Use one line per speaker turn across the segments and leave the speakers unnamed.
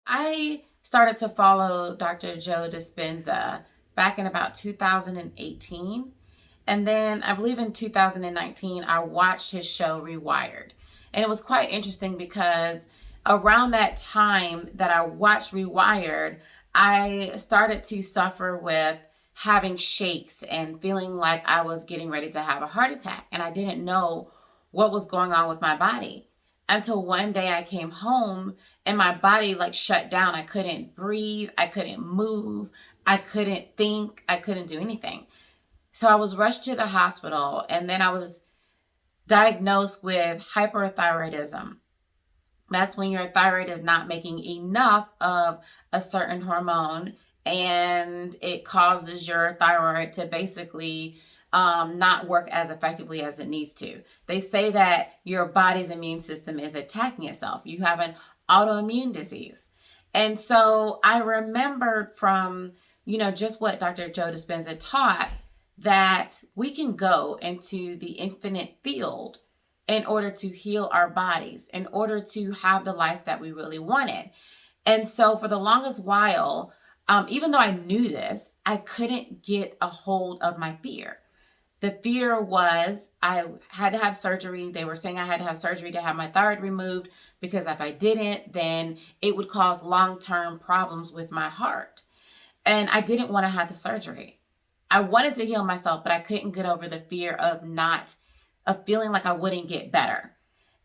I started to follow Dr. Joe Dispenza back in about 2018. And then I believe in 2019, I watched his show Rewired. And it was quite interesting because around that time that I watched Rewired, I started to suffer with having shakes and feeling like I was getting ready to have a heart attack. And I didn't know what was going on with my body until one day I came home and my body like shut down. I couldn't breathe. I couldn't move. I couldn't think. I couldn't do anything. So I was rushed to the hospital, and then I was diagnosed with hyperthyroidism. That's when your thyroid is not making enough of a certain hormone, and it causes your thyroid to basically not work as effectively as it needs to. They say that your body's immune system is attacking itself. You have an autoimmune disease. And so I remembered from, just what Dr. Joe Dispenza taught, that we can go into the infinite field in order to heal our bodies, in order to have the life that we really wanted. And so for the longest while, even though I knew this, I couldn't get a hold of my fear. The fear was I had to have surgery. They were saying I had to have surgery to have my thyroid removed because if I didn't, then it would cause long-term problems with my heart. And I didn't want to have the surgery. I wanted to heal myself, but I couldn't get over the fear of feeling like I wouldn't get better.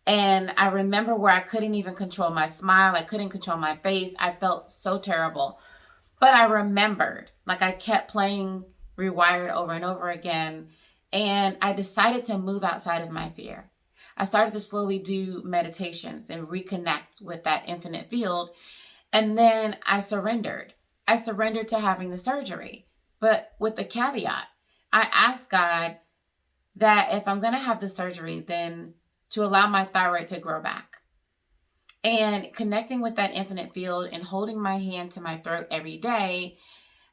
And I remember where I couldn't even control my smile. I couldn't control my face. I felt so terrible. But I remembered, like I kept playing Rewired over and over again. And I decided to move outside of my fear. I started to slowly do meditations and reconnect with that infinite field. And then I surrendered. I surrendered to having the surgery. But with the caveat, I asked God that if I'm going to have the surgery, then to allow my thyroid to grow back. And connecting with that infinite field and holding my hand to my throat every day,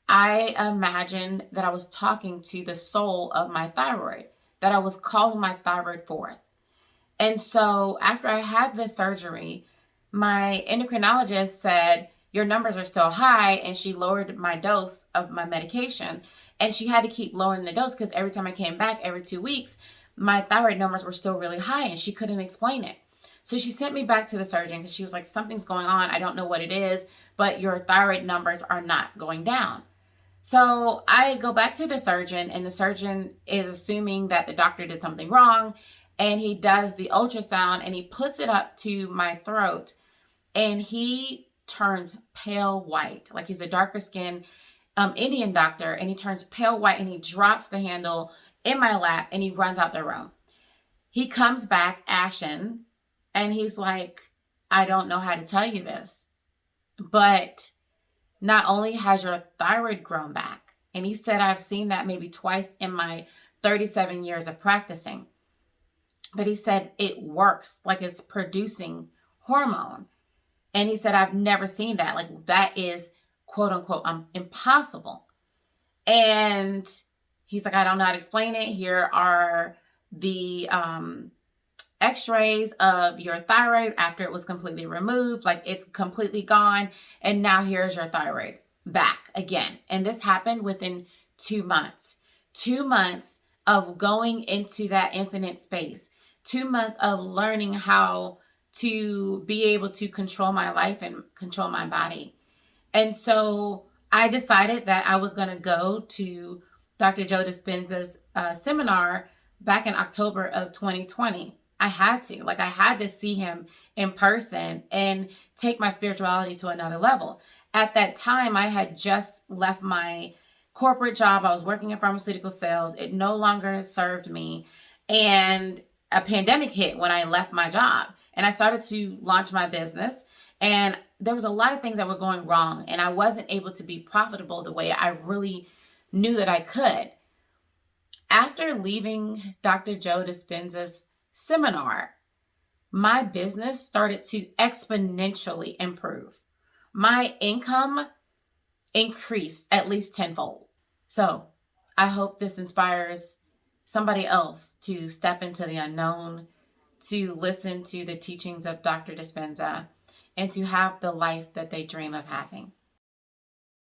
I imagined that I was talking to the soul of my thyroid, that I was calling my thyroid forth. And so after I had the surgery, my endocrinologist said, your numbers are still high, and she lowered my dose of my medication. And she had to keep lowering the dose because every time I came back, every 2 weeks, my thyroid numbers were still really high, and she couldn't explain it. So she sent me back to the surgeon because she was like, something's going on. I don't know what it is, but your thyroid numbers are not going down. So I go back to the surgeon, and the surgeon is assuming that the doctor did something wrong, and he does the ultrasound, and he puts it up to my throat, and he turns pale white. Like he's a darker skinned Indian doctor, and he turns pale white, and he drops the handle in my lap, and he runs out the room. He comes back ashen, and he's like, I don't know how to tell you this, but not only has your thyroid grown back, and he said, I've seen that maybe twice in my 37 years of practicing, but he said it works, like it's producing hormone. And he said, I've never seen that. Like that is quote unquote impossible. And he's like, I don't know how to explain it. Here are the x-rays of your thyroid after it was completely removed. Like it's completely gone. And now here's your thyroid back again. And this happened within 2 months. 2 months of going into that infinite space. 2 months of learning how to be able to control my life and control my body. And so I decided that I was going to go to Dr. Joe Dispenza's seminar back in October of 2020. I had to see him in person and take my spirituality to another level. At that time, I had just left my corporate job. I was working in pharmaceutical sales. It no longer served me. And a pandemic hit when I left my job, and I started to launch my business, and there was a lot of things that were going wrong, and I wasn't able to be profitable the way I really knew that I could. After leaving Dr. Joe Dispenza's seminar, my business started to exponentially improve. My income increased at least tenfold. So I hope this inspires somebody else to step into the unknown, to listen to the teachings of Dr. Dispenza, and to have the life that they dream of having.